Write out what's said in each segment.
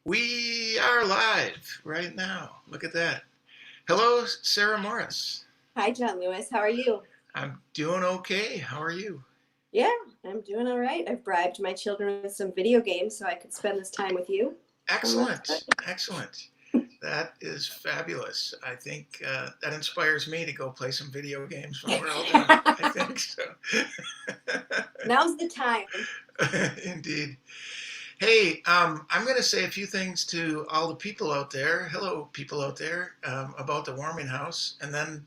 We are live right now. Look at that. Hello, Sarah Morris. Hi, John Lewis. How are you? I'm doing okay. How are you? Yeah, I'm doing all right. I've bribed my children with some video games so I could spend this time with you. So that's Excellent. good. Excellent. That is fabulous. I think that inspires me to go play some video games when we're all done. I think so. Now's the time. Indeed. Hey, I'm going to say a few things to all the people out there. Hello, people out there, about the warming house, and then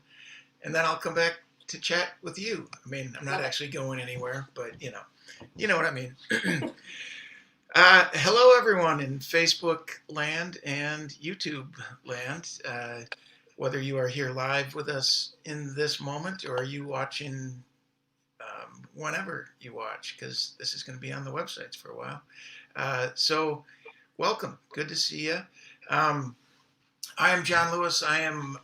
I'll come back to chat with you. I mean, I'm not Love it. actually going anywhere, but you know what I mean. Hello, everyone in Facebook land and YouTube land. Whether you are here live with us in this moment or are you watching whenever you watch, because this is going to be on the websites for a while. So, welcome. Good to see you. Um, I am John Lewis. I am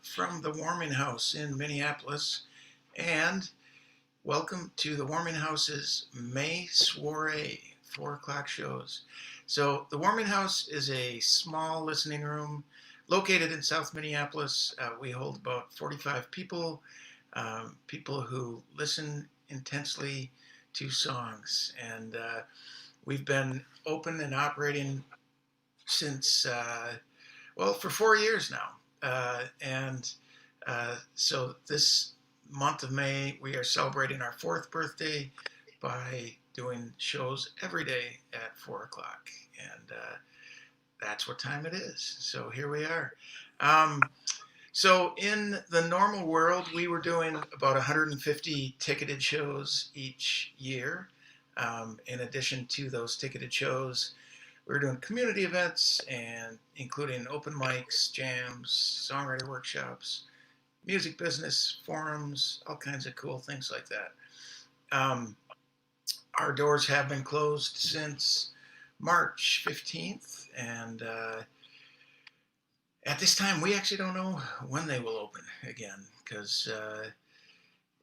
from the Warming House in Minneapolis, and welcome to the Warming House's May Soiree 4 o'clock shows. So, the Warming House is a small listening room located in South Minneapolis. We hold about 45 people, people who listen intensely to songs, and we've been open and operating since for 4 years now. And so this month of May, we are celebrating our fourth birthday by doing shows every day at 4 o'clock. And that's what time it is. So here we are. So in the normal world, we were doing about 150 ticketed shows each year. In addition to those ticketed shows, we were doing community events and including open mics, jams, songwriter workshops, music business forums, all kinds of cool things like that. Um, our doors have been closed since March 15th, and at this time, we actually don't know when they will open again because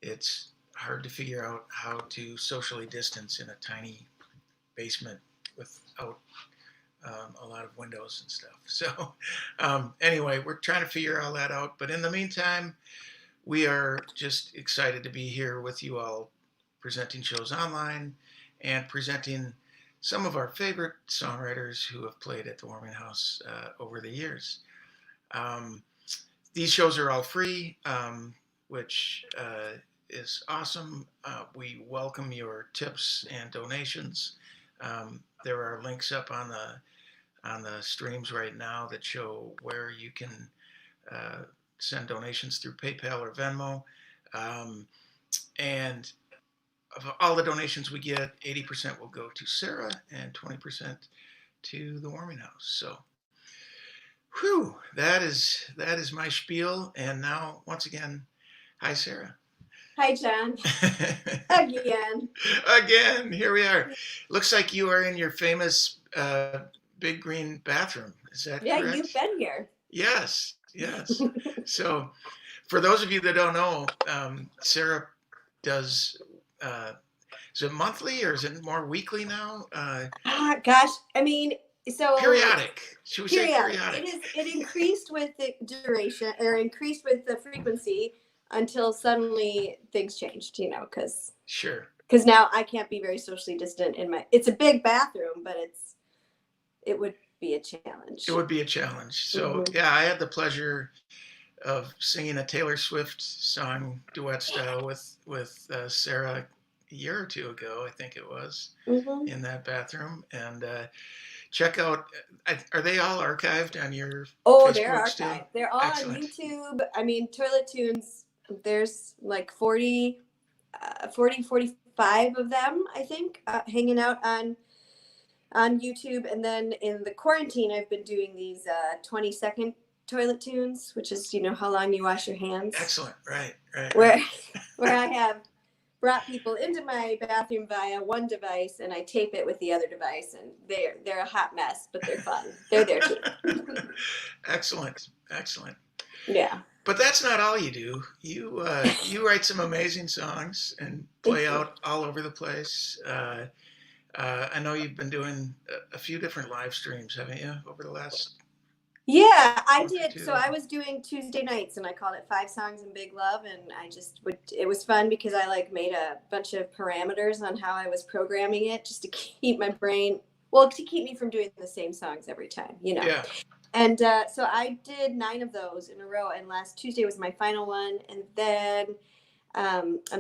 it's hard to figure out how to socially distance in a tiny basement without a lot of windows and stuff. So, anyway, we're trying to figure all that out. But in the meantime, we are just excited to be here with you all, presenting shows online and presenting some of our favorite songwriters who have played at the Warming House over the years. Um, these shows are all free, which is awesome. We welcome your tips and donations. There are links up on the streams right now that show where you can send donations through PayPal or Venmo. And of all the donations we get, 80% will go to Sarah and 20% to the Warming House. So, whew, that is my spiel. And now, once again, hi, Sarah. Hi, John. Again. Again, here we are. Looks like you are in your famous big green bathroom. Is that Yeah, correct? you've been here. Yes, yes. So, for those of you that don't know, Sarah does. Is it monthly or is it more weekly now? Gosh, I mean, so Periodic. Should we say periodic. periodic? It increased with the duration or increased with the frequency until suddenly things changed. Because Sure. now I can't be very socially distant in my. It's a big bathroom, but it would be a challenge. It would be a challenge. So, yeah, I had the pleasure of singing a Taylor Swift song duet style with Sarah a year or two ago, I think it was, in that bathroom. And check out, are they all archived on your Oh, Facebook they're archived. still? They're all Excellent. on YouTube. I mean, Toilet Tunes, there's like 45 of them, I think, hanging out on YouTube. And then in the quarantine, I've been doing these 20-second Toilet Tunes, which is, how long you wash your hands. Excellent. Right. Where I have brought people into my bathroom via one device and I tape it with the other device, and they're a hot mess, but they're fun. They're there too. Excellent. Yeah. But that's not all you do. You write some amazing songs and play out all over the place. I know you've been doing a few different live streams, haven't you, over the last Yeah, I month or did. So two? I was doing Tuesday nights and I called it Five Songs in Big Love. And I just would, it was fun because I like made a bunch of parameters on how I was programming it just to keep my brain, well, to keep me from doing the same songs every time, you know. Yeah. And so I did 9 of those in a row. And last Tuesday was my final one. And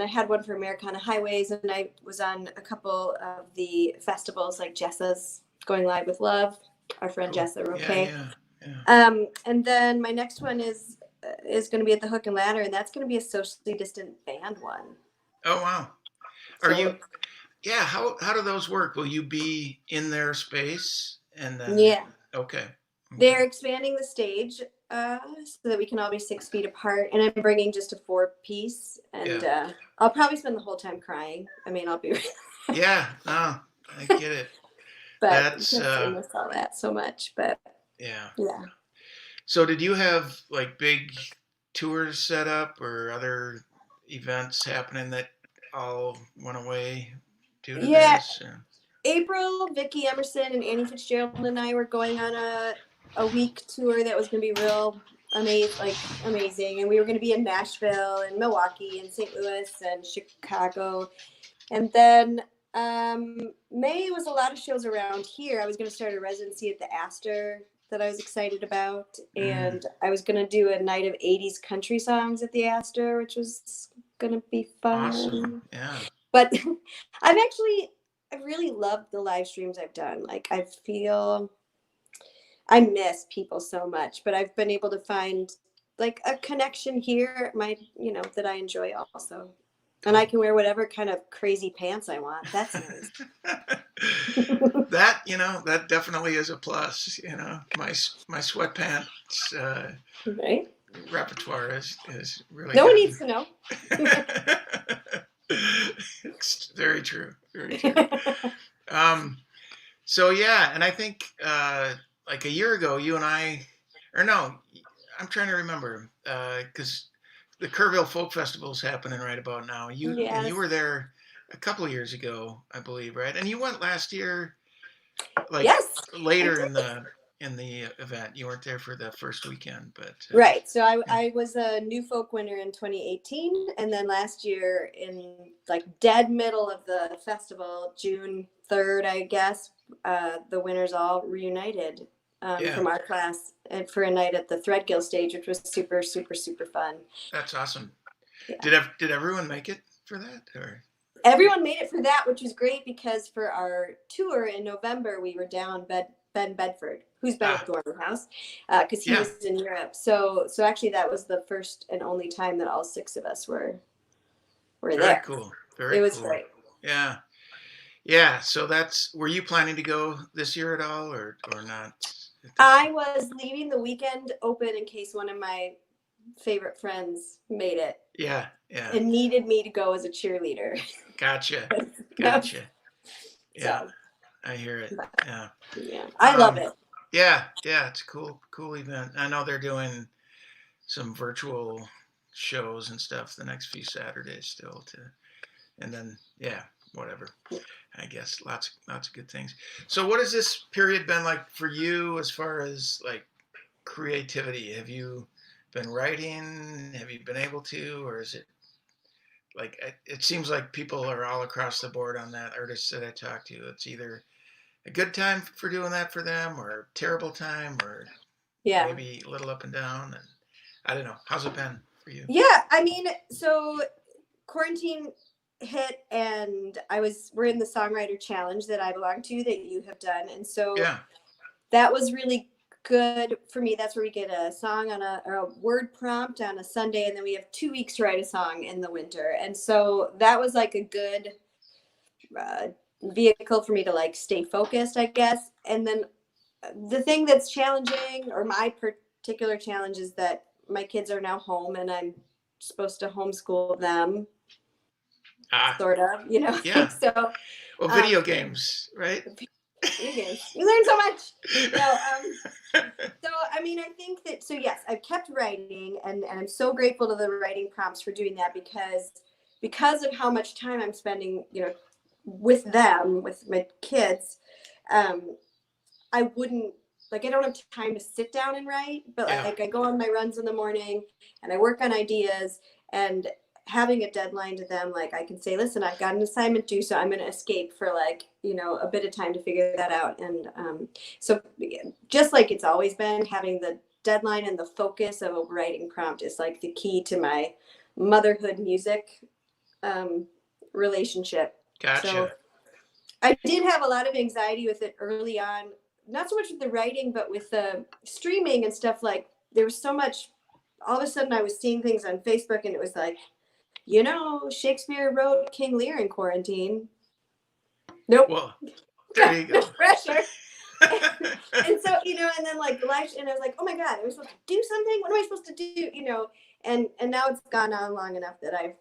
I had one for Americana Highways. And I was on a couple of the festivals like Jessa's Going Live with Love, our friend Cool. Jessa Yeah, Roque. yeah, yeah. And then my next one is going to be at the Hook and Ladder, and that's going to be a socially distant band one. Oh wow. Are So you? Yeah. How do those work? Will you be in their space and then? yeah, Okay. Okay. they're expanding the stage so that we can all be 6 feet apart, and I'm bringing just a 4 piece, and Yeah. I'll probably spend the whole time crying. I mean, I'll be, Yeah. No, I get it. but That's because I miss all that so much. But yeah. yeah, So did you have like big tours set up or other events happening that all went away due to yeah. this? Or? April, Vicki Emerson, and Annie Fitzgerald and I were going on a week tour that was going to be real amazing. And we were going to be in Nashville and Milwaukee and St. Louis and Chicago. And then May was a lot of shows around here. I was going to start a residency at the Astor that I was excited about. Mm, And I was going to do a night of 80s country songs at the Astor, which was going to be awesome. fun. Yeah. But I really loved the live streams I've done. Like I feel I miss people so much, but I've been able to find like a connection here, that I enjoy also. And I Cool. can wear whatever kind of crazy pants I want. That's nice. That that definitely is a plus. My sweatpants Right? repertoire is really No one good. needs to know. It's very true. Very true. Um, so yeah, and I think like a year ago, you and I, or no, I'm trying to remember because the Kerrville Folk Festival is happening right about now. You Yes. were there a couple of years ago, I believe, right? And you went last year, like Yes, I later did. in the event. You weren't there for the first weekend, but Right. So yeah, I was a new folk winner in 2018. And then last year, in like dead middle of the festival, June 3rd, I guess, the winners all reunited yeah, from our class and for a night at the Threadgill stage, which was super, super, super fun. that's awesome. Yeah. Did everyone make it for that? Or Everyone made it for that, which was great because for our tour in November, we were down Ben Bedford, who's been at ah, Dormer House, because he yeah, was in Europe. So actually, that was the first and only time that all 6 of us were very there. cool, It very was cool. great. Yeah, yeah. So were you planning to go this year at all, or not? I was leaving the weekend open in case one of my favorite friends made it Yeah, yeah. and needed me to go as a cheerleader. Gotcha, No, gotcha. Yeah, so I hear it. Yeah. yeah, I love Um, it. yeah, yeah. It's a cool event. I know they're doing some virtual shows and stuff the next few Saturdays still and then yeah, whatever. I guess lots of good things. So what has this period been like for you as far as like creativity? Have you been writing? Have you been able to, or is it like it seems like people are all across the board on that? Artists that I talk to, it's either a good time for doing that for them, or a terrible time, or Yeah. maybe a little up and down. And I don't know. How's it been for you? Yeah, I mean, so quarantine hit and we're in the songwriter challenge that I belong to that you have done. And so Yeah, that was really good for me. That's where we get a song or a word prompt on a Sunday, and then we have 2 weeks to write a song in the winter. And so that was like a good uh, vehicle for me to like stay focused, I guess. And then the thing that's challenging, or my particular challenge, is that my kids are now home and I'm supposed to homeschool them, ah, sort of, yeah. so Well, um, video games, right? video games. You learn so much. No, so I mean, I think that yes, I've kept writing, and I'm so grateful to the writing prompts for doing that because of how much time I'm spending, with them, with my kids, um, I wouldn't like I don't have time to sit down and write, but Yeah. like I go on my runs in the morning and I work on ideas and having a deadline to them, like I can say, listen, I've got an assignment due, so I'm going to escape for like, a bit of time to figure that out. And so just like it's always been, having the deadline and the focus of a writing prompt is like the key to my motherhood music um, relationship. So Gotcha. I did have a lot of anxiety with it early on, not so much with the writing, but with the streaming and stuff. Like there was so much, all of a sudden I was seeing things on Facebook and it was like, Shakespeare wrote King Lear in quarantine. Nope. Well, there you No go. pressure. And so, and then like the live, and I was like, oh my God, am I supposed to do something? What am I supposed to do? And now it's gone on long enough that I've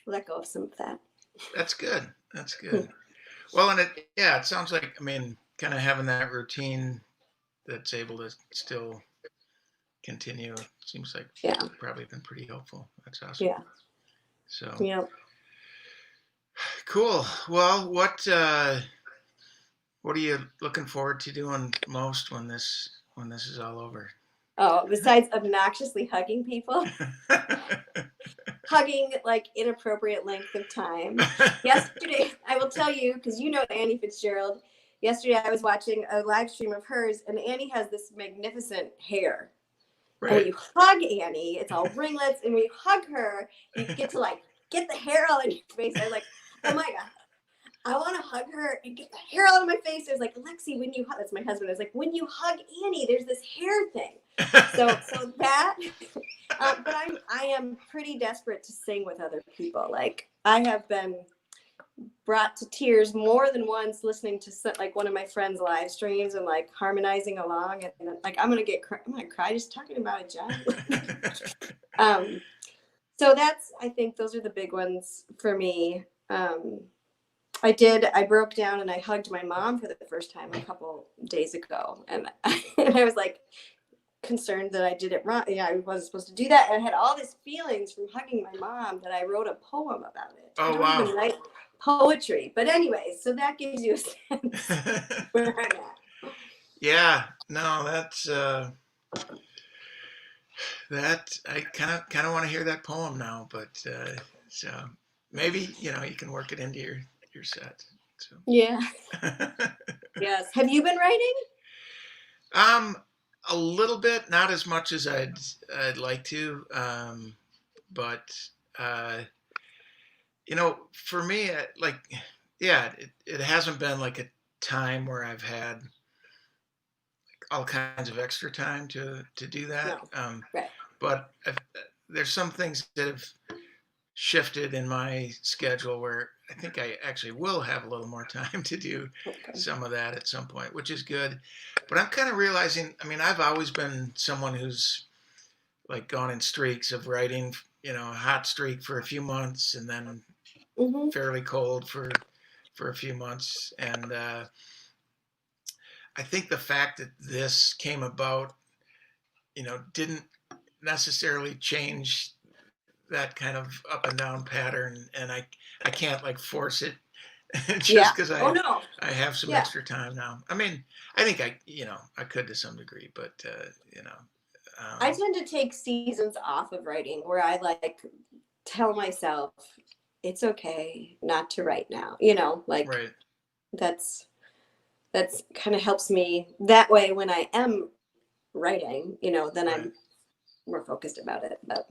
let go of some of that. That's good. That's good. Well, and it sounds like, I mean, kind of having that routine that's able to still continue seems like Yeah. probably been pretty helpful. That's awesome. Yeah. So Yeah. cool. Well, what are you looking forward to doing most when this is all over? Oh, besides obnoxiously hugging people, hugging like inappropriate length of time. Yesterday, I will tell you, because Annie Fitzgerald. Yesterday, I was watching a live stream of hers, and Annie has this magnificent hair. Right. And when you hug Annie, it's all ringlets, and when you hug her, you get to like get the hair all in your face. I was like, oh my God, I want to hug her and get the hair out of my face. I was like, Lexi, when you hug, that's my husband. I was like, when you hug Annie, there's this hair thing. So that, but I am pretty desperate to sing with other people. Like I have been brought to tears more than once listening to like one of my friends' live streams and like harmonizing along, and like I'm gonna cry just talking about it, John. So I think those are the big ones for me. I broke down and I hugged my mom for the first time a couple days ago, and I was like concerned that I did it wrong. Yeah, I wasn't supposed to do that. And I had all these feelings from hugging my mom that I wrote a poem about it. Oh, I don't wow. even write poetry, but anyway, so that gives you a sense where I'm at. Yeah, no, that I kind of want to hear that poem now, but so maybe you can work it into your set. So. Yeah. Yes. Have you been writing? A little bit, not as much as I'd like to, but uh, for me, like, yeah, it hasn't been like a time where I've had all kinds of extra time to do that. No. Right. But there's some things that have shifted in my schedule where I think I actually will have a little more time to do some of that at some point, which is good. But I'm kind of realizing, I mean, I've always been someone who's like gone in streaks of writing, a hot streak for a few months and then fairly cold for a few months. And I think the fact that this came about, didn't necessarily change that kind of up and down pattern, and I can't like force it just because I have some extra time now. I mean, I think I could to some degree, but I tend to take seasons off of writing where I like tell myself it's okay not to write now. Like right. That's kind of helps me that way when I am writing. Then right. I'm more focused about it. But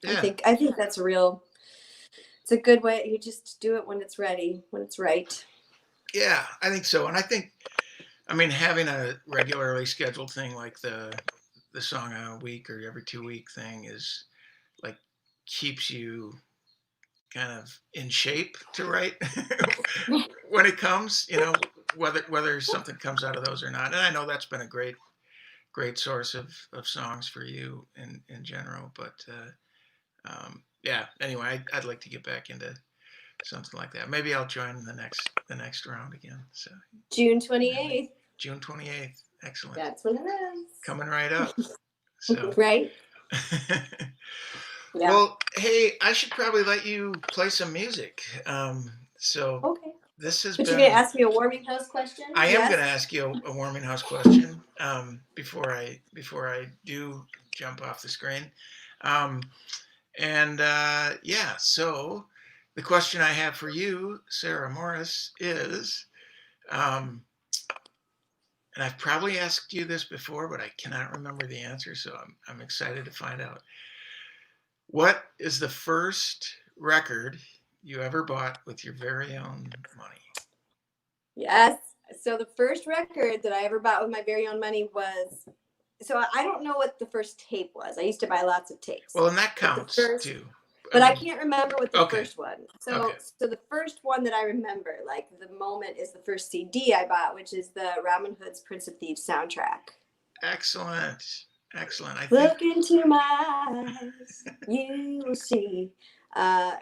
yeah. I think that's it's a good way. You just do it when it's ready, when it's right. Yeah, I think so. And I mean, having a regularly scheduled thing like the song a week or every 2 week thing is like keeps you kind of in shape to write when it comes, whether something comes out of those or not. And I know that's been a great source of songs for you in general, but yeah, anyway, I'd like to get back into something like that. Maybe I'll join the next round again. So June 28th. June 28th. Excellent. That's when it is. Coming right up. So right. Yeah. Well, hey, I should probably let you play some music. So okay. this has But been. you're gonna ask me a warming house question? I am Yes? going to ask you a warming house question before I do jump off the screen, um, and yeah. So the question I have for you, Sarah Morris, is, and I've probably asked you this before, but I cannot remember the answer, so I'm excited to find out. What is the first record you ever bought with your very own money? Yes. So the first record that I ever bought with my very own money was, so I don't know what the first tape was. I used to buy lots of tapes. Well, and that But the counts first, too. but I can't remember what the Okay. first one. So Okay. so the first one that I remember, like the moment, is the first CD I bought, which is the Robin Hood's Prince of Thieves soundtrack. Excellent. Excellent. Look into my eyes, you will see.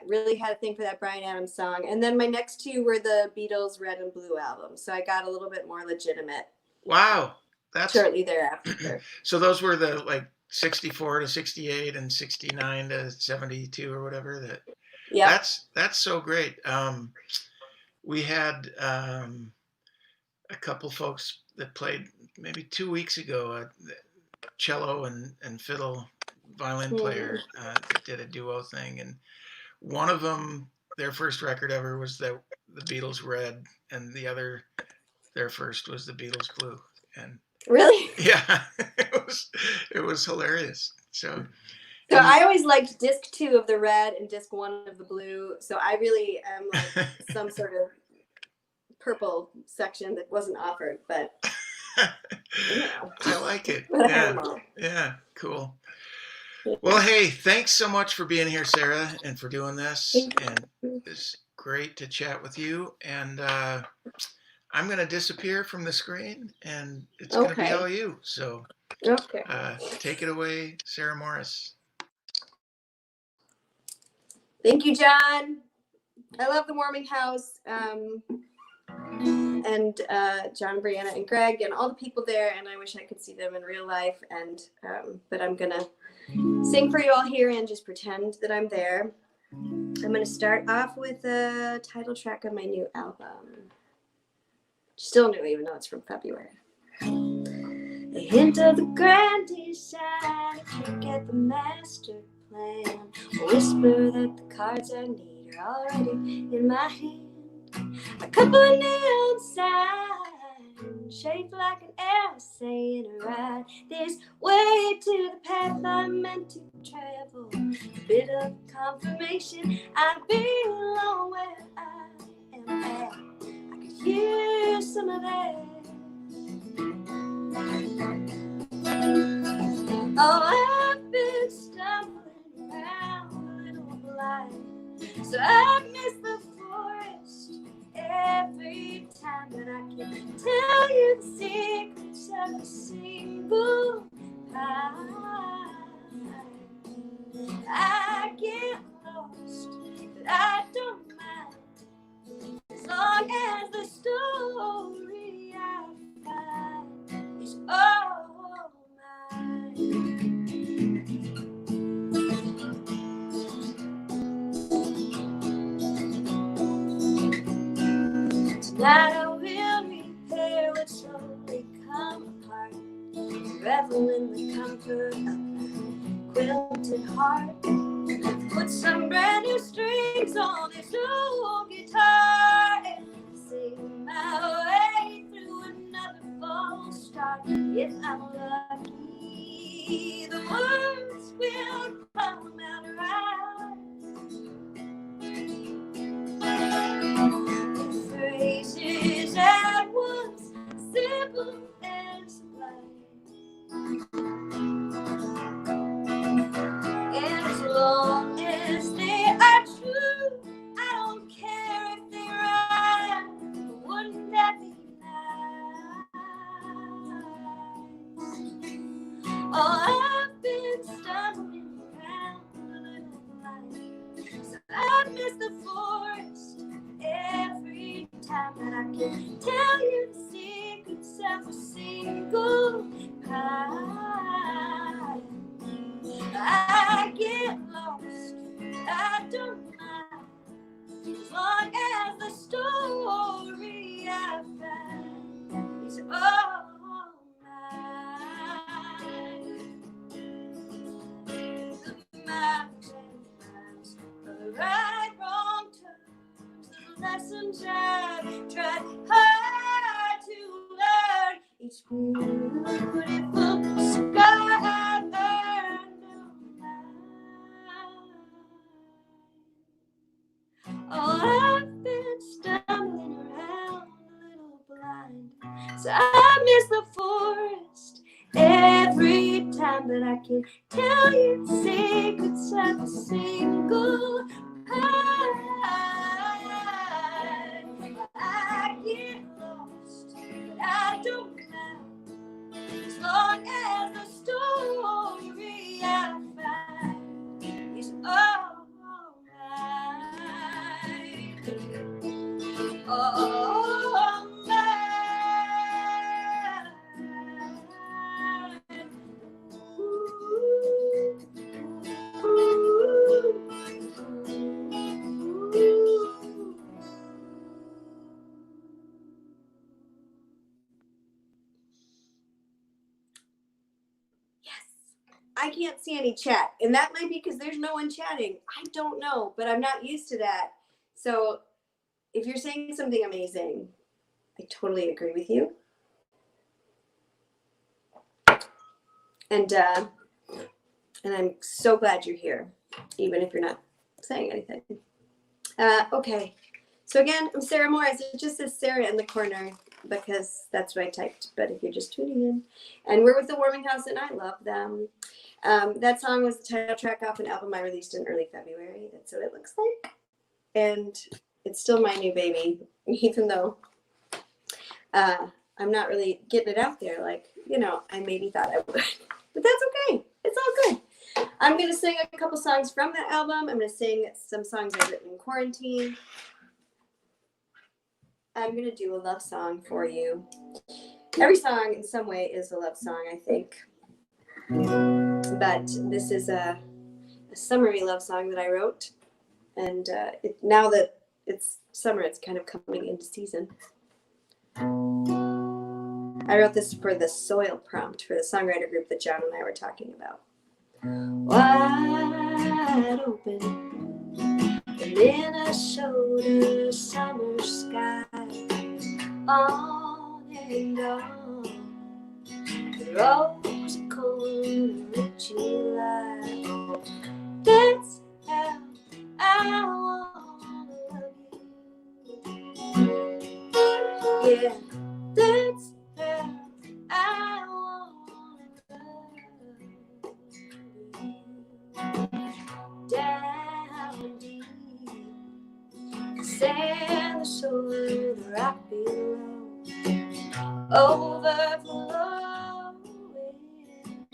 Really had a thing for that Bryan Adams song. And then my next two were the Beatles' Red and Blue album. So I got a little bit more legitimate. Wow. That's shortly thereafter. So those were the like 64 to 68 and 69 to 72 or whatever. Yeah. That's so great. We had a couple folks that played maybe 2 weeks ago, cello and fiddle violin player that did a duo thing, and one of them, their first record ever was the Beatles Red, and the other, their first was the Beatles Blue. And really, yeah, it was hilarious. So I always liked disc 2 of the red and disc 1 of the blue. So I really am like some sort of purple section that wasn't offered, but you know. I like it. But I have them all. Yeah, cool. Well, hey, thanks so much for being here, Sarah, and for doing this. And it's great to chat with you. And I'm going to disappear from the screen, and it's going to be all you. So take it away, Sarah Morris. Thank you, John. I love the warming house. And John, Brianna, and Greg, and all the people there, and I wish I could see them in real life. And but I'm gonna sing for you all here and just pretend that I'm there. I'm gonna start off with the title track of my new album. Still new, even though it's from February. A hint of the grand design, a trick at the master plan, a whisper that the cards I need are already in my hand. A couple of neon signs shaped like an arrow saying ride this way to the path I'm meant to travel. A bit of confirmation I belong where I am at. I could hear some of that. Oh, I've been stumbling around a little blind, so I've missed the forest every time that I can tell you the secrets of a single pie. I get lost, but I don't mind, as long as the story I find is all mine. Tonight I will repair what slowly come apart, revel in the comfort of my quilted heart. Put some brand new strings on this old guitar and sing my way through another false start. If I'm lucky, the words will come out right. Phrases at once simple and sublime, and as long as they are true, I don't care if they rhyme. Wouldn't that be nice? Oh, I've been stumbling around a little blind, so I've missed the forest every time that I can tell you the secrets of a single pie. I get lost, I don't mind, as long as the story lessons I've tried hard to learn. Each beautiful sky I've earned of mine. Oh, I've been stumbling around a little blind, so I miss the forest every time that I can tell you secrets of a single pie. I get lost, but I don't mind, as long as the story I find is all right. Oh, I can't see any chat, and that might be because there's no one chatting. I don't know, but I'm not used to that. So if you're saying something amazing, I totally agree with you. And I'm so glad you're here, even if you're not saying anything. Okay. So again, I'm Sarah Morris. It just says Sarah in the corner because that's what I typed. But if you're just tuning in, and we're with the Warming House, and I love them. That song was the title track off an album I released in early February. That's what it looks like. And it's still my new baby, even though I'm not really getting it out there like, I maybe thought I would. But that's okay. It's all good. I'm going to sing a couple songs from that album. I'm going to sing some songs I've written in quarantine. I'm going to do a love song for you. Every song in some way is a love song, I think. But this is a summery love song that I wrote. And now that it's summer, it's kind of coming into season. I wrote this for the Soil prompt for the songwriter group that John and I were talking about. Wide open, the Minnesota summer sky, on and on, the rose corner of July. That's how I wanna love you. Yeah, that's how I wanna love you. Down deep, the sand, the shore, the rock below, overflowing,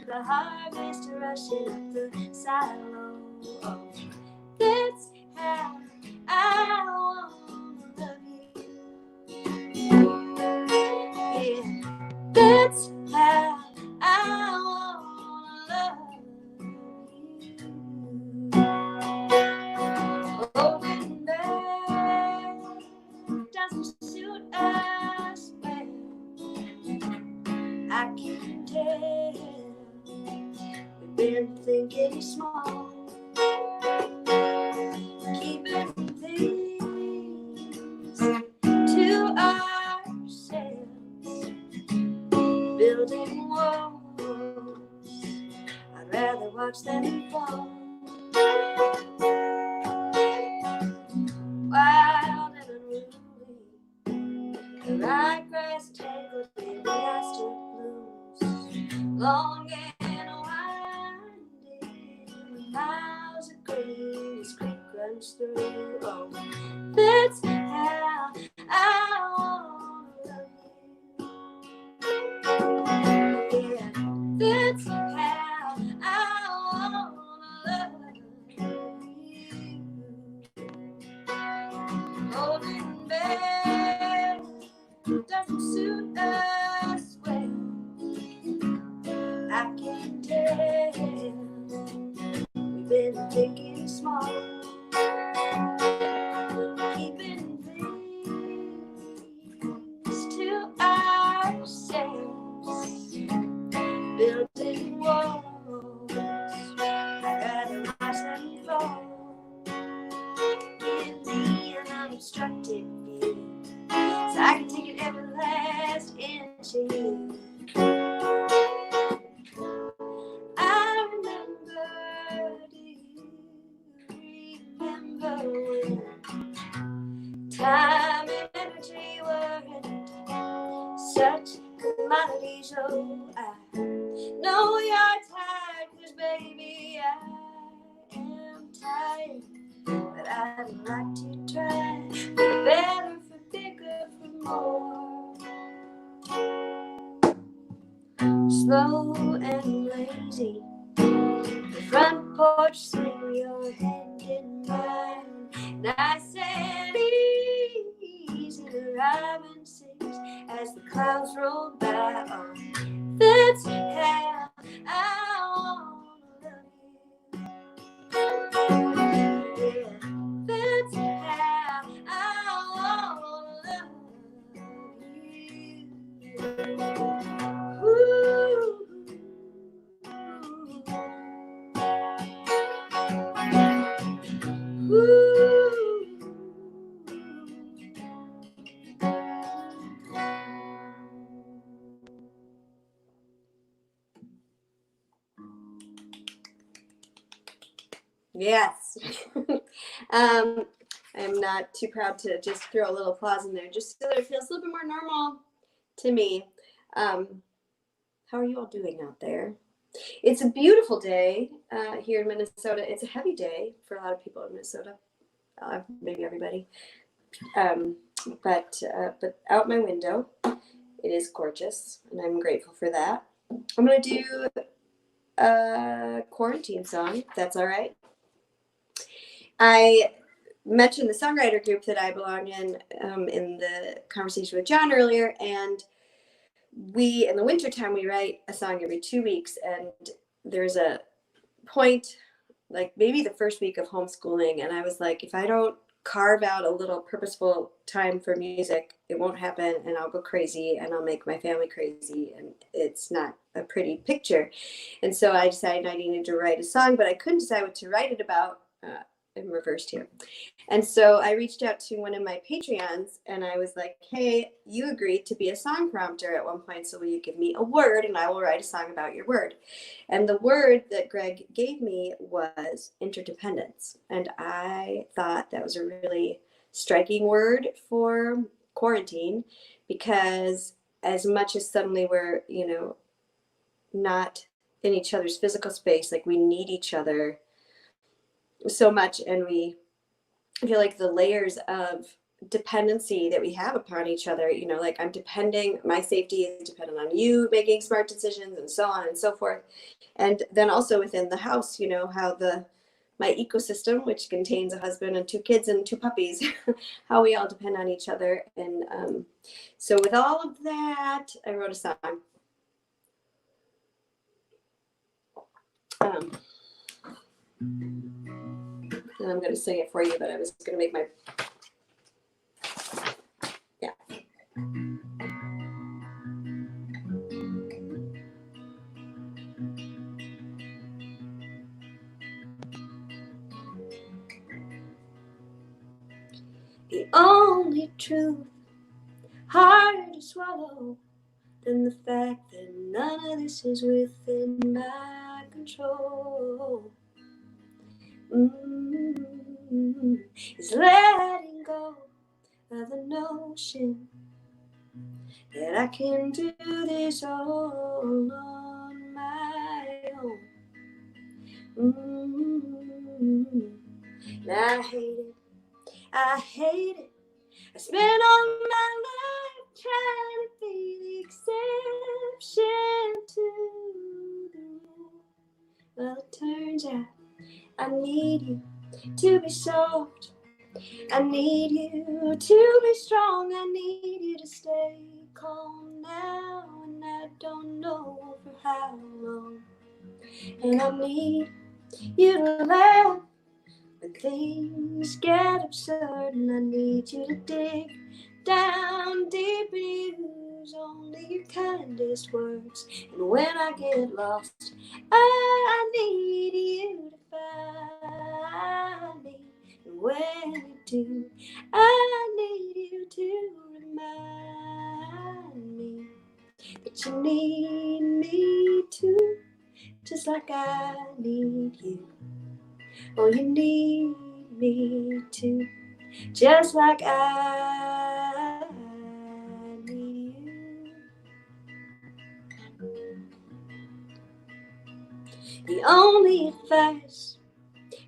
the harvest rushing up the silo. Oh, that's how I wanna love you. Yeah, that's how I wanna love you. Open bed doesn't suit us well, I can tell. We've been thinking small, keeping things to ourselves, building walls. I'd rather watch them fall. Wild and unruly, the ryegrass tangled in the aster blooms, long and winding, miles of green this creek runs through. Oh, that's how I wanna love you. Yeah, that's how I wanna love you. Golden bed doesn't suit us well, I days. Oh, I know you're tired, 'cause baby, I am tired. But I'd like to try for better, for bigger, for more. Slow and lazy, the front porch swing, your hand in mine. Nice and easy, the robin sings as the clouds roll by. Oh, that's how I wanna love you. Yeah, that's how I wanna love you. Ooh. Yes. I'm not too proud to just throw a little applause in there, just so that it feels a little bit more normal to me. How are you all doing out there? It's a beautiful day here in Minnesota. It's a heavy day for a lot of people in Minnesota, maybe everybody. But out my window, it is gorgeous, and I'm grateful for that. I'm gonna do a quarantine song, if that's all right. I mentioned the songwriter group that I belong in the conversation with John earlier, and we, in the wintertime, we write a song every 2 weeks, and there's a point, like maybe the first week of homeschooling, and I was like, if I don't carve out a little purposeful time for music, it won't happen, and I'll go crazy, and I'll make my family crazy, and it's not a pretty picture. And so I decided I needed to write a song, but I couldn't decide what to write it about. In reversed here. And so I reached out to one of my Patreons, and I was like, hey, you agreed to be a song prompter at one point, so will you give me a word and I will write a song about your word? And the word that Greg gave me was interdependence. And I thought that was a really striking word for quarantine, because as much as suddenly we're, not in each other's physical space, like we need each other so much, and we feel like the layers of dependency that we have upon each other, like my safety is dependent on you making smart decisions, and so on and so forth. And then also within the house, how my ecosystem, which contains a husband and 2 kids and 2 puppies, how we all depend on each other. And so with all of that, I wrote a song. And I'm going to sing it for you, but I was going to make my, yeah. The only truth harder to swallow than the fact that none of this is within my control. Is letting go of the notion that I can do this all on my own. And I hate it. I spent all my life trying to be the exception to the rule. Well, it turns out I need you to be soft. I need you to be strong. I need you to stay calm now, and I don't know for how long. And I need you to laugh when things get absurd, and I need you to dig down deep and use only your kindest words. And when I get lost, I need you to find me. And when you do, I need you to remind me that you need me too, just like I need you. Oh, you need me too, just like I need you. The only advice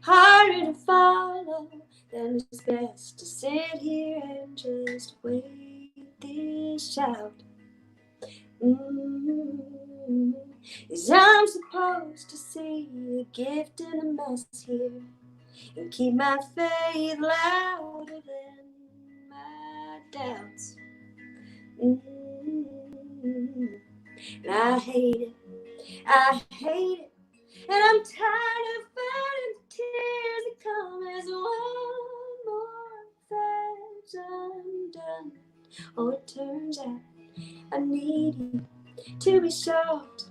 harder to follow than it's best to sit here and just wait this out. Is I'm supposed to see the gift in the mess here and keep my faith louder than my doubts. And I hate it, I hate it, and I'm tired of fighting the tears that come as one more thread's undone. Oh, it turns out I need you to be soft,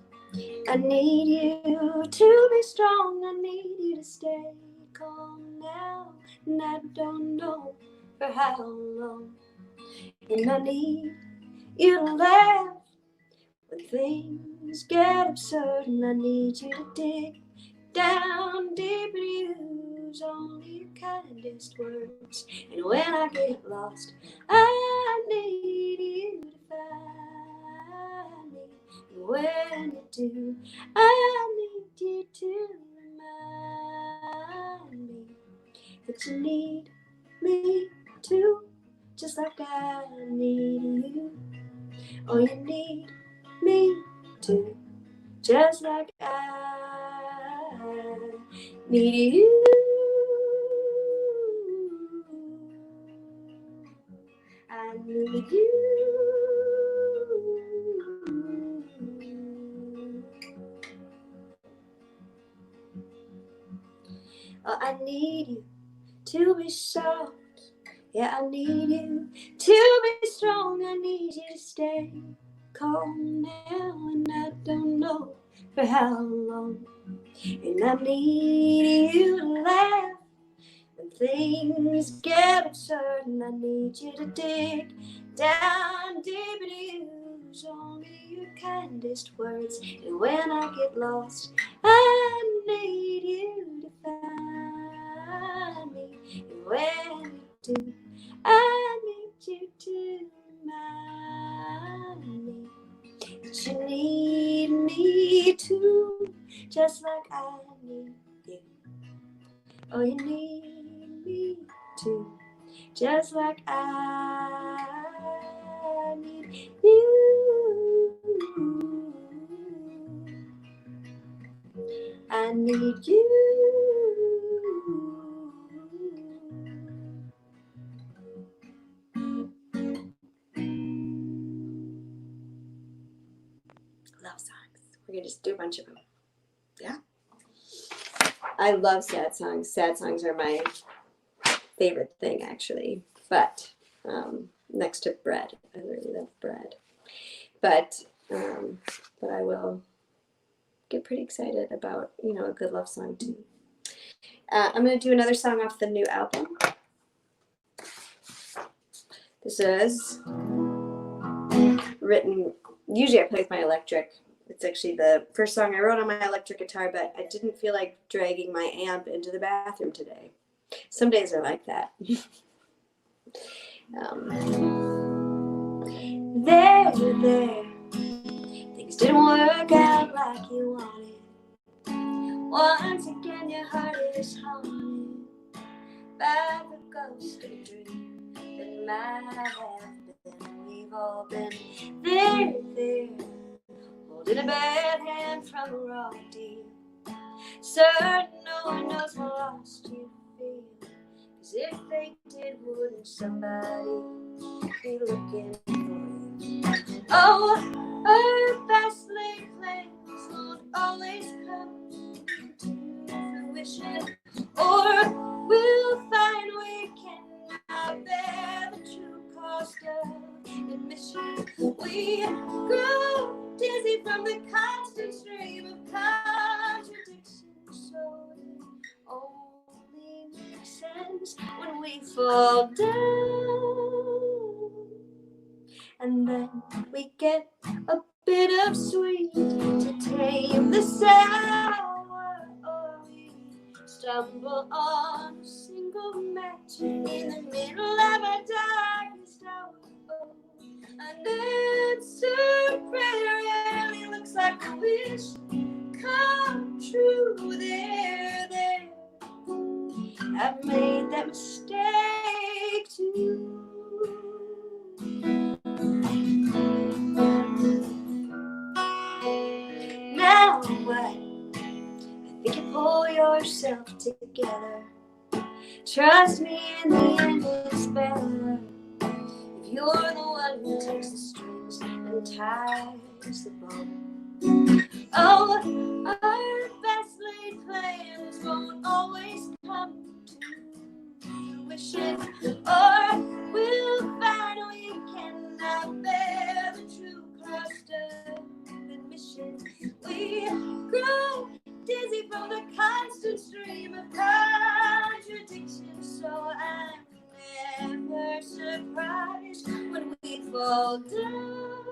I need you to be strong, I need you to stay calm now, and I don't know for how long. And I need you to laugh when things get absurd, and I need you to dig down deep and use only your kindest words. And when I get lost, I need you to find me. And when you do, I need you to remind me that you need me too, just like I need you. Oh, you need me too, just like I need you. I need you. Oh, I need you to be soft. Yeah, I need you to be strong. I need you to stay calm now, and I don't know for how long. And I need you to laugh when things get absurd, and I need you to dig down deep and use only your kindest words. And when I get lost, I need you to find me. And when you do, I need you to remind me that you need me too, just like I need you. Oh, you need me too, just like I need you. I need you. Love songs. We're going to just do a bunch of them. Yeah. I love sad songs. Sad songs are my favorite thing, actually. But next to bread. I really love bread. But I will get pretty excited about, a good love song too. I'm going to do another song off the new album. This is written, usually I play with my electric. It's actually the first song I wrote on my electric guitar, but I didn't feel like dragging my amp into the bathroom today. Some days are like that. There, things didn't work out like you wanted. Once again your heart is haunted by the ghost of a dream that might have been. We've all been there, holding a bad hand from a wrong deal. Certain no one knows how lost you feel, 'cause if they did, wouldn't somebody be looking for you? Oh, our best laid plans won't always come to fruition, or we'll find we cannot bear the true cost of admission. We grow dizzy from the constant stream of contradictions, so it only makes sense when we fall down. And then we get a bit of sweet to tame the sour, or we stumble on a single match in the middle of our darkest hour. An answer prayer really looks like I've made that mistake too. Now what? You can pull yourself together. Trust me, in the end it's better if you're the one who takes the strings and ties the bow. Oh, our best laid plans won't always come to fruition, or we'll find we cannot bear the true cost of admission. We grow dizzy from the constant stream of contradiction, so I'm never surprised when we fall down.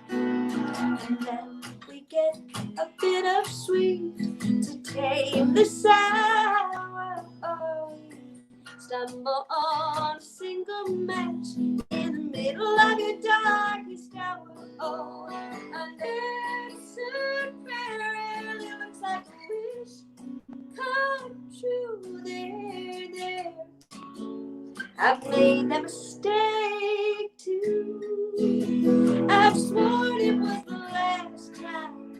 And then we get a bit of sweet to tame the sour. Oh, stumble on a single match in the middle of your darkest hour. Oh, unanswered prayer really looks like a wish come true. There. I've made that mistake too. I've sworn it was the last time,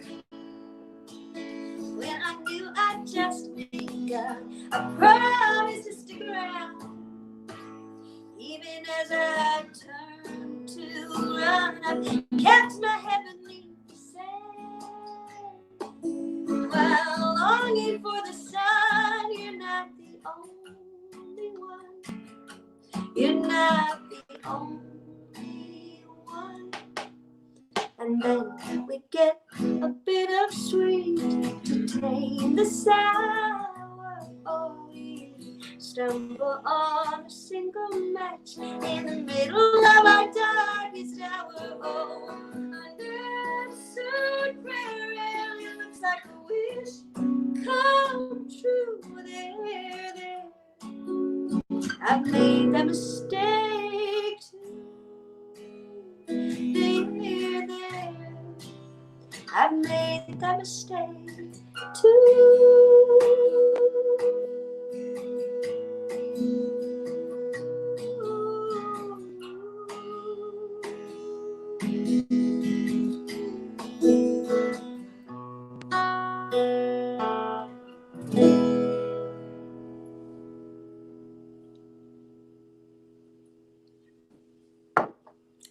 when I knew I'd just begun. I promised to stick around, even as I turned to run. I've kept my heavenly sand while longing for the sun. You're not the only one. You're not the only one. And then we get a bit of sweet to tame the sour. Oh, we stumble on a single match in the middle of our darkest hour. Oh, unanswered prayer really looks like a wish come true. There. I've made that mistake too. There. I've made that mistake too.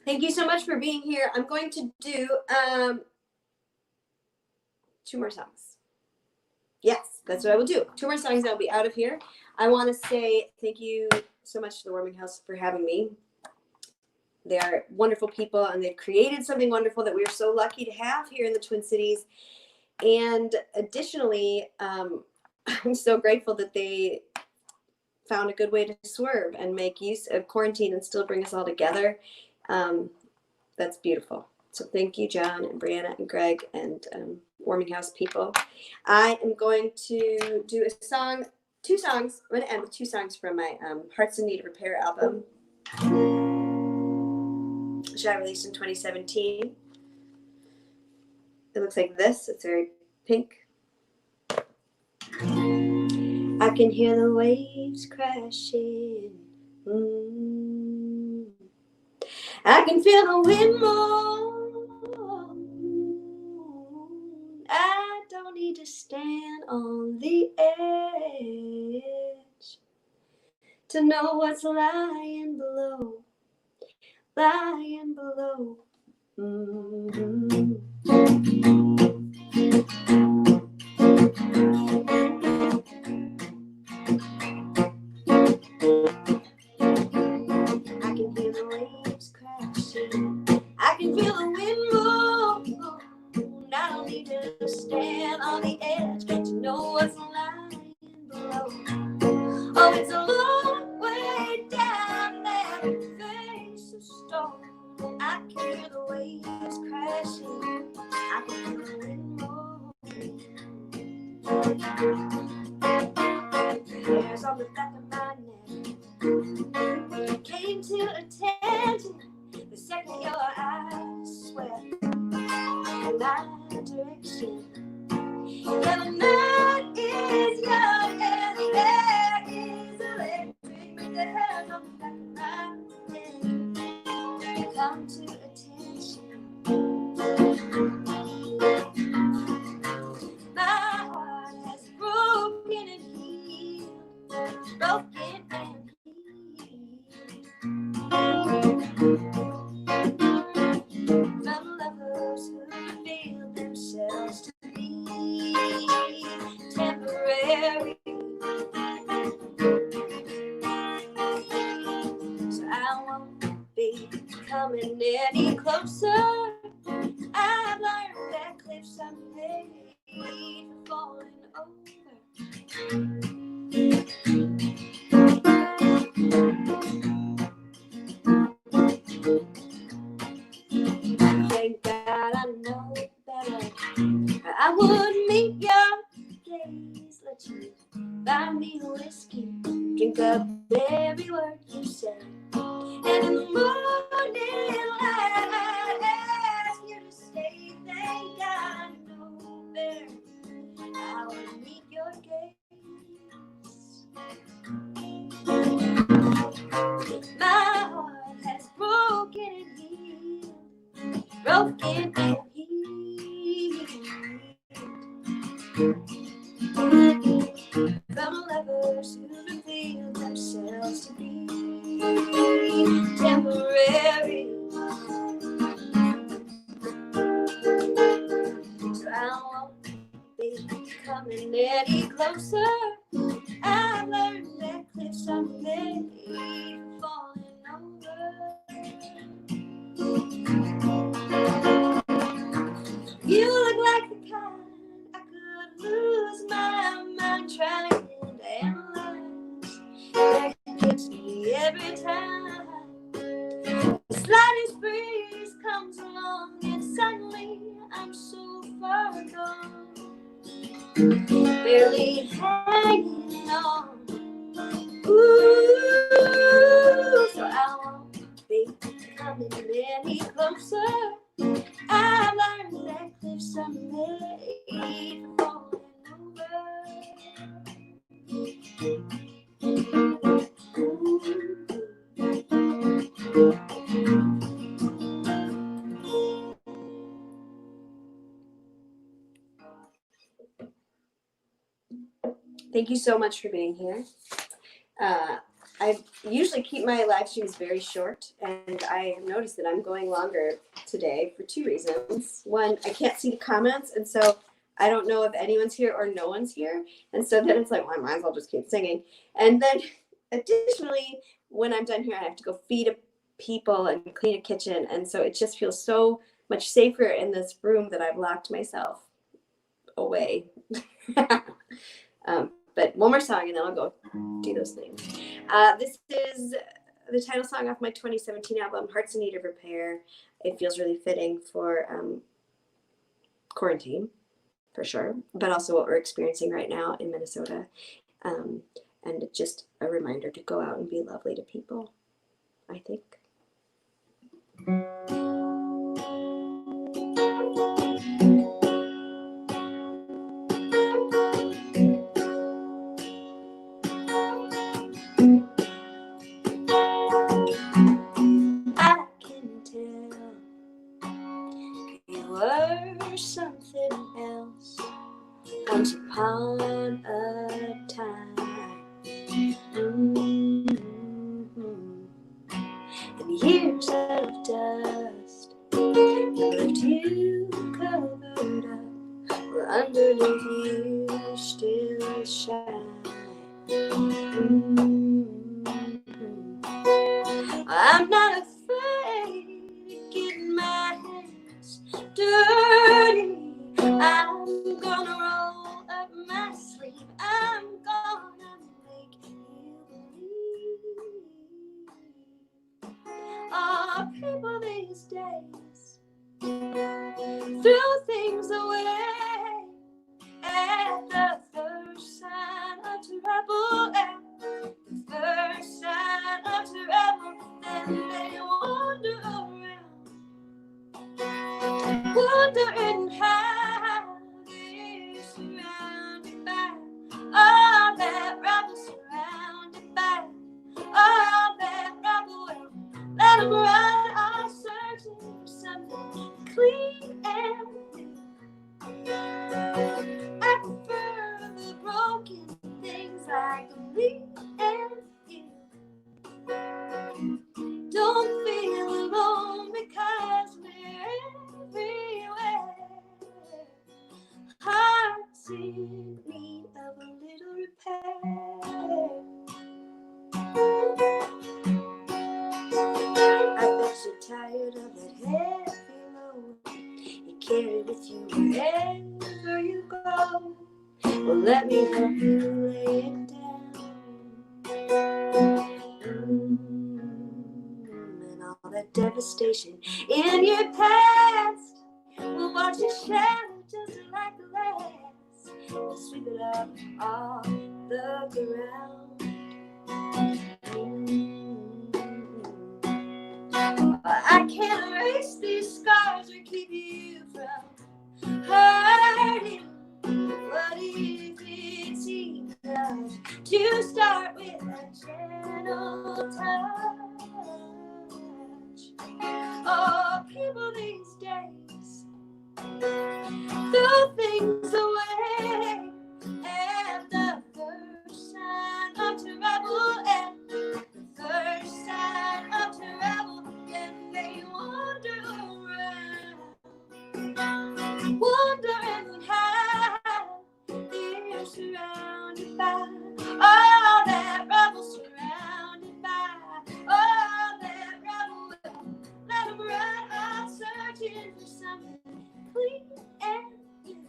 Thank you so much for being here. I'm going to do 2 more songs. Yes, that's what I will do. 2 more songs, I'll be out of here. I want to say thank you so much to the Warming House for having me. They are wonderful people, and they've created something wonderful that we are so lucky to have here in the Twin Cities. And additionally, I'm so grateful that they found a good way to swerve and make use of quarantine and still bring us all together. That's beautiful. So thank you, John and Brianna and Greg and Warming House people. I am going to do a song, 2 songs. I'm going to end with 2 songs from my Hearts in Need of Repair album, which I released in 2017. It looks like this. It's very pink. I can hear the waves crashing. I can feel the wind moan. I don't need to stand on the edge to know what's lying below. Lying below. I can hear the waves crashing. I can feel the wind move. I don't need to stand on the edge to know what's lying below. Oh, it's a long way down that face of stone. I can hear the waves crashing. I can hear the wind move. Hairs on the back of my neck came to attention the second your eyes swept in my direction. Yeah, the night is young and the know better. I would meet your place, let you buy me a whiskey, drink up every word you said, and in the morning light, ask you to stay. Thank God I know better. I would meet your gaze. My heart has broken and healed, broken and healed. From lovers who reveal themselves to be temporary. So I won't be coming any closer. I learned that cliffs are made for falling over. You look like the kind I could lose my mind trying to analyze. That gets me every time. The slightest breeze comes along and suddenly I'm so far gone, barely hanging on. Ooh, so I won't be coming any closer. I learned that cliffs are made for falling over. Thank you so much for being here. I usually keep my live streams very short, and I have noticed that I'm going longer today for two reasons. One, I can't see the comments, and so I don't know if anyone's here or no one's here. And so then it's like, well, I might as well just keep singing. And then additionally, when I'm done here, I have to go feed people and clean a kitchen. And so it just feels so much safer in this room that I've locked myself away. But one more song and then I'll go do those things. This is the title song off my 2017 album, Hearts in Need of Repair. It feels really fitting for quarantine, for sure, but also what we're experiencing right now in Minnesota. And just a reminder to go out and be lovely to people, I think. Something else once upon a time. And years of dust left you covered up, where underneath you still shine. I'm not afraid to get my hands dirty. I'm gonna roll up my sleeve. I'm gonna make you believe. Oh, people these days throw things away at the first sign of trouble. At the first sign of trouble, then they wander around, wondering how they're surrounded by all that rubble, surrounded by all that rubble. Let them run, all searching for something clean and new. I prefer the broken things like me and you. Don't feel alone because we're everywhere. Hearts in need of a little repair. I bet you're tired of that heavy load you carry with you wherever you go. Well, let me help you lay it down. And all that devastation in your past will want your shadow just like the last, sweep it up off the ground. I can't erase these scars or keep you from hurting. What if it's enough to start with a gentle touch? Oh, people these days throw things away at the first sign of trouble, and the first sign of trouble, then they wander around, wondering how they're surrounded by all that rubble, surrounded by all that rubble. Let them run on searching for something clean and new.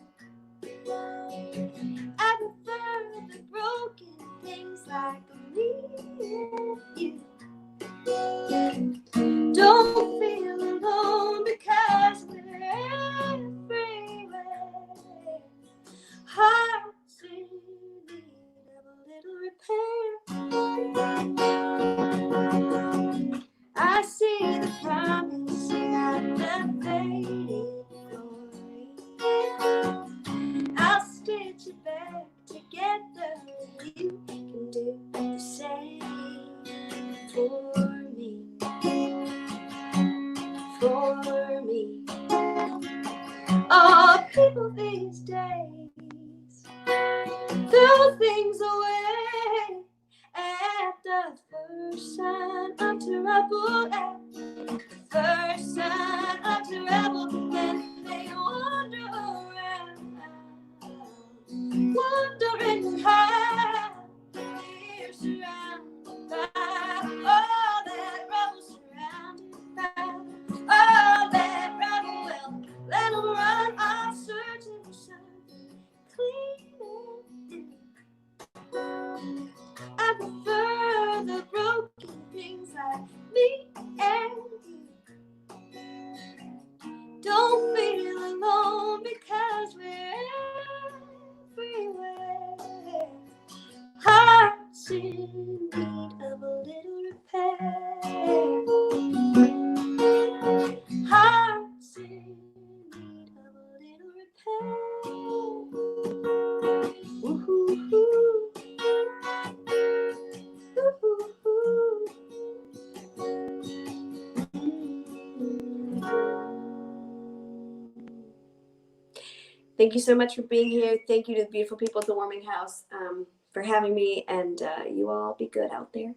I prefer the broken things like me and you. Don't feel alone because we're everywhere. Hearts in need of a little repair. I see the promise not the fading glory. I'll stitch it back together. You can do the same for me. For me. Oh, people these days throw things away at the first sign of trouble. At the first sign of trouble, then they wander around, wondering how they're surrounded by all that rubble, surrounded by all that rubble. Well, let them run off searching for something clean and new. I prefer the broken things like me and you. Don't feel alone because we're everywhere. Hearts in need of a little repair. Hearts in need of a little repair. Woo-hoo-hoo. Thank you so much for being here. Thank you to the beautiful people at the Warming House for having me, and you all be good out there.